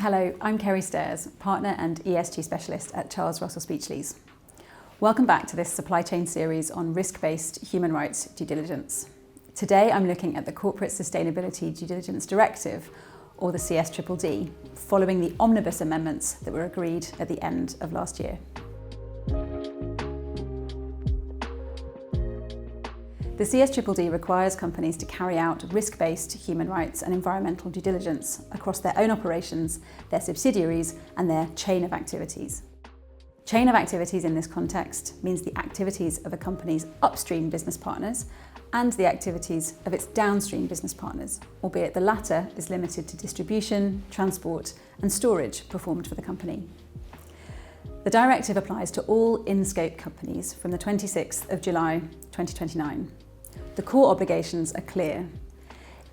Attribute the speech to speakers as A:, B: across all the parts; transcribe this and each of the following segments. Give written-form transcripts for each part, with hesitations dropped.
A: Hello, I'm Kerry Stairs, Partner and ESG Specialist at Charles Russell Speechleys. Welcome back to this supply chain series on risk-based human rights due diligence. Today I'm looking at the Corporate Sustainability Due Diligence Directive, or the CSDDD, following the Omnibus amendments that were agreed at the end of last year. The CSDDD requires companies to carry out risk-based human rights and environmental due diligence across their own operations, their subsidiaries, and their chain of activities. Chain of activities in this context means the activities of a company's upstream business partners and the activities of its downstream business partners, albeit the latter is limited to distribution, transport, and storage performed for the company. The directive applies to all in-scope companies from the 26th of July 2029. The core obligations are clear.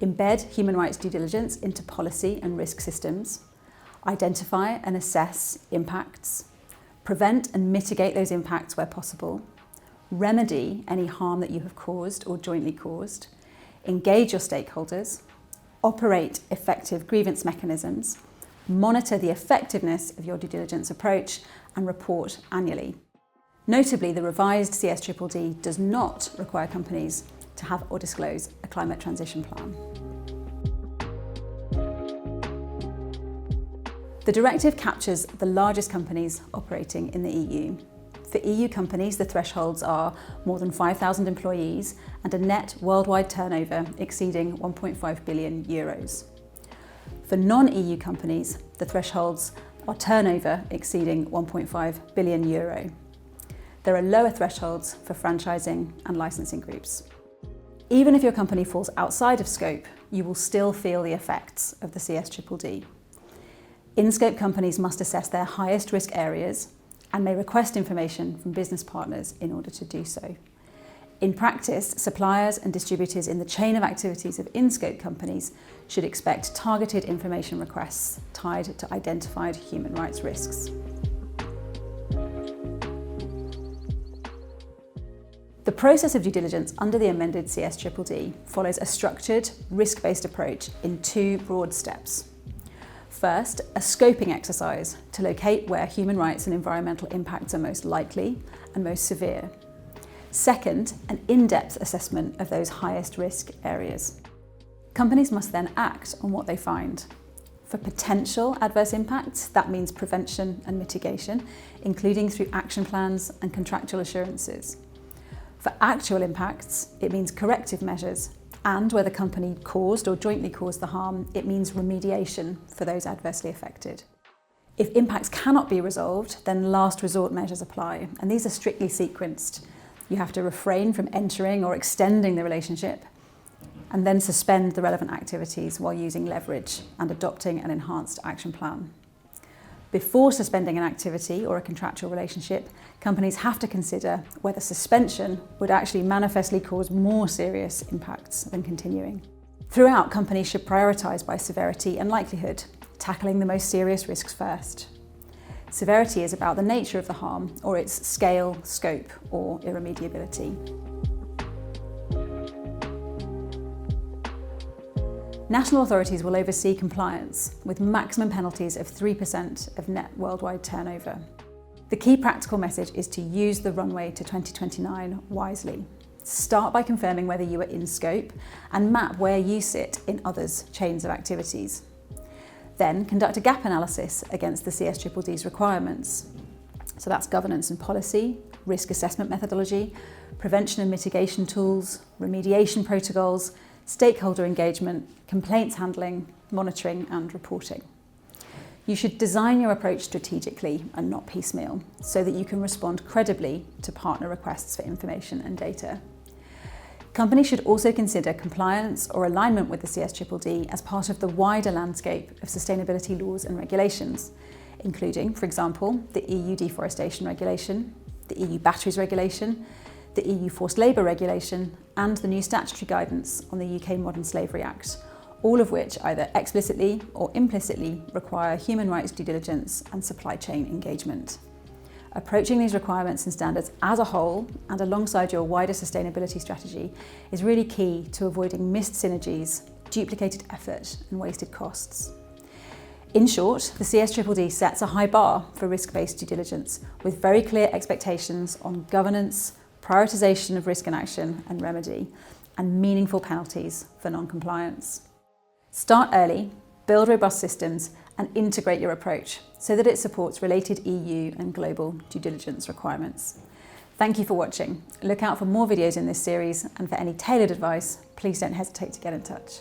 A: Embed human rights due diligence into policy and risk systems, identify and assess impacts, prevent and mitigate those impacts where possible, remedy any harm that you have caused or jointly caused, engage your stakeholders, operate effective grievance mechanisms, monitor the effectiveness of your due diligence approach, and report annually. Notably, the revised CSDDD does not require companies to have or disclose a climate transition plan. The directive captures the largest companies operating in the EU. For EU companies, the thresholds are more than 5,000 employees and a net worldwide turnover exceeding 1.5 billion euros. For non-EU companies, the thresholds are turnover exceeding 1.5 billion euro. There are lower thresholds for franchising and licensing groups. Even if your company falls outside of scope, you will still feel the effects of the CSDDD. In-scope companies must assess their highest risk areas and may request information from business partners in order to do so. In practice, suppliers and distributors in the chain of activities of in-scope companies should expect targeted information requests tied to identified human rights risks. The process of due diligence under the amended CSDDD follows a structured, risk-based approach in two broad steps. First, a scoping exercise to locate where human rights and environmental impacts are most likely and most severe. Second, an in-depth assessment of those highest risk areas. Companies must then act on what they find. For potential adverse impacts, that means prevention and mitigation, including through action plans and contractual assurances. For actual impacts, it means corrective measures, and where the company caused or jointly caused the harm, it means remediation for those adversely affected. If impacts cannot be resolved, then last resort measures apply, and these are strictly sequenced. You have to refrain from entering or extending the relationship, and then suspend the relevant activities while using leverage and adopting an enhanced action plan. Before suspending an activity or a contractual relationship, companies have to consider whether suspension would actually manifestly cause more serious impacts than continuing. Throughout, companies should prioritise by severity and likelihood, tackling the most serious risks first. Severity is about the nature of the harm or its scale, scope, or irremediability. National authorities will oversee compliance with maximum penalties of 3% of net worldwide turnover. The key practical message is to use the runway to 2029 wisely. Start by confirming whether you are in scope and map where you sit in others' chains of activities. Then conduct a gap analysis against the CSDDD's requirements. So that's governance and policy, risk assessment methodology, prevention and mitigation tools, remediation protocols, stakeholder engagement, complaints handling, monitoring and reporting. You should design your approach strategically and not piecemeal so that you can respond credibly to partner requests for information and data. Companies should also consider compliance or alignment with the CSDDD as part of the wider landscape of sustainability laws and regulations, including, for example, the EU Deforestation Regulation, the EU Batteries Regulation, the EU Forced Labour Regulation and the new statutory guidance on the UK Modern Slavery Act, all of which either explicitly or implicitly require human rights due diligence and supply chain engagement. Approaching these requirements and standards as a whole and alongside your wider sustainability strategy is really key to avoiding missed synergies, duplicated effort and wasted costs. In short, the CSDDD sets a high bar for risk-based due diligence with very clear expectations on governance, prioritisation of risk and action and remedy, and meaningful penalties for non-compliance. Start early, build robust systems, and integrate your approach so that it supports related EU and global due diligence requirements. Thank you for watching. Look out for more videos in this series, and for any tailored advice, please don't hesitate to get in touch.